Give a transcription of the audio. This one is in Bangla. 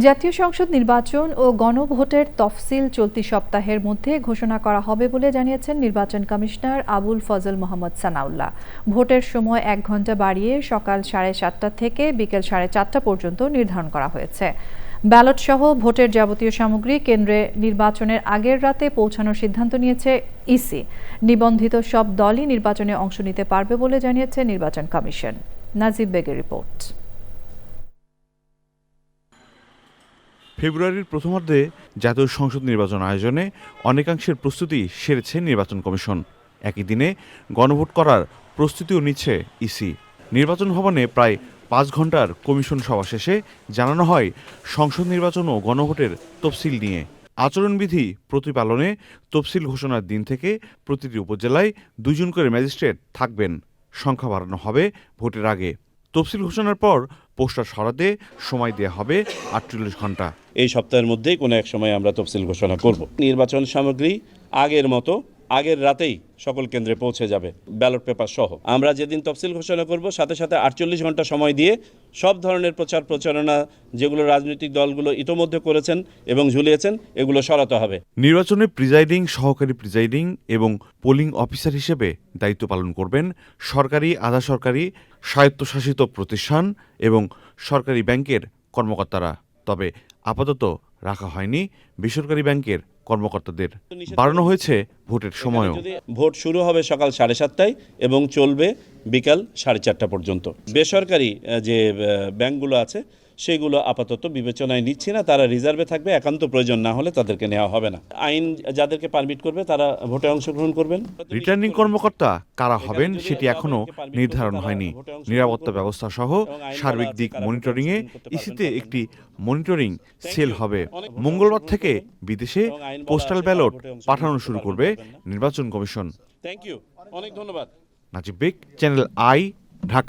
জাতীয় সংসদ নির্বাচন ও গণভোটের তফসিল চলতি সপ্তাহের মধ্যে ঘোষণা করা হবে বলে জানিয়েছেন নির্বাচন কমিশনার আবুল ফজল মোহাম্মদ সানাউল্লাহ। ভোটের সময় 1 ঘণ্টা বাড়িয়ে সকাল 7:30 থেকে বিকেল 4:30 পর্যন্ত নির্ধারণ করা হয়েছে। ব্যালট সহ ভোটের যাবতীয় সামগ্রী কেন্দ্রে নির্বাচনের আগের রাতে পৌঁছানোর সিদ্ধান্ত নিয়েছে ইসি। নিবন্ধিত সব দলই নির্বাচনে অংশ নিতে পারবে বলে জানিয়েছে নির্বাচন কমিশন। নাজিব বেগের রিপোর্ট। ফেব্রুয়ারির প্রথমার্ধে জাতীয় সংসদ নির্বাচন আয়োজনে অনেকাংশের প্রস্তুতি সেরেছে নির্বাচন কমিশন। একই দিনে গণভোট করার প্রস্তুতিও নিচ্ছে ইসি। নির্বাচন ভবনে প্রায় 5 ঘণ্টার কমিশন সভা শেষে জানানো হয় সংসদ নির্বাচন ও গণভোটের তফসিল নিয়ে। আচরণবিধি প্রতিপালনে তফসিল ঘোষণার দিন থেকে প্রতিটি উপজেলায় 2 জন করে ম্যাজিস্ট্রেট থাকবেন। সংখ্যা বাড়ানো হবে ভোটের আগে। তফসিল ঘোষণার পর পোস্টার সরাতে সময় দেওয়া হবে 48 ঘণ্টা। এই সপ্তাহের মধ্যেই কোনো এক সময় আমরা তফসিল ঘোষণা করব। নির্বাচন সামগ্রী আগের মতো আগের রাতেই সকল কেন্দ্রে পৌঁছে যাবে, ব্যালট পেপার সহ। আমরা যেদিন তফসিল ঘোষণা করব সাথে সাথে 48 ঘণ্টা সময় দিয়ে সব ধরনের প্রচার প্রচারণা যেগুলো রাজনৈতিক দলগুলো ইতোমধ্যে করেছেন এবং ঝুলিয়েছেন এগুলো সরাতে হবে। নির্বাচনে প্রিজাইডিং, সহকারী প্রিজাইডিং এবং পোলিং অফিসার হিসেবে দায়িত্ব পালন করবেন সরকারি, আধা সরকারি, স্বায়ত্তশাসিত প্রতিষ্ঠান এবং সরকারি ব্যাংকের কর্মকর্তারা। তবে আপাতত রাখা হয়নি বেসরকারি ব্যাংকের কর্মকর্তাদের। বাড়ানো হয়েছে ভোটের সময়ও। ভোট শুরু হবে সকাল 7:30টায় এবং চলবে বিকাল 4:30 পর্যন্ত। বেসরকারি যে ব্যাংকগুলো আছে সেগুলো আপাতত বিবেচনায় নিচ্ছি না, তারা রিজার্ভে থাকবে। একান্ত প্রয়োজন না হলে তাদেরকে নেওয়া হবে না। আইন যাদেরকে পারমিট করবে তারা ভোটে অংশগ্রহণ করবেন। রিটার্নিং কর্মকর্তা কারা হবেন সেটি এখনো নির্ধারণ হয়নি। নিরাপত্তা ব্যবস্থা সহ সার্বিক দিক মনিটরিংয়ে ইসিতে একটি মনিটরিং সেল হবে। মঙ্গলবার থেকে বিদেশে পোস্টাল ব্যালট পাঠানো শুরু করবে নির্বাচন কমিশন। থ্যাংক ইউ, অনেক ধন্যবাদ। নাজিব বেগ, চ্যানেল আই, ঢাকা।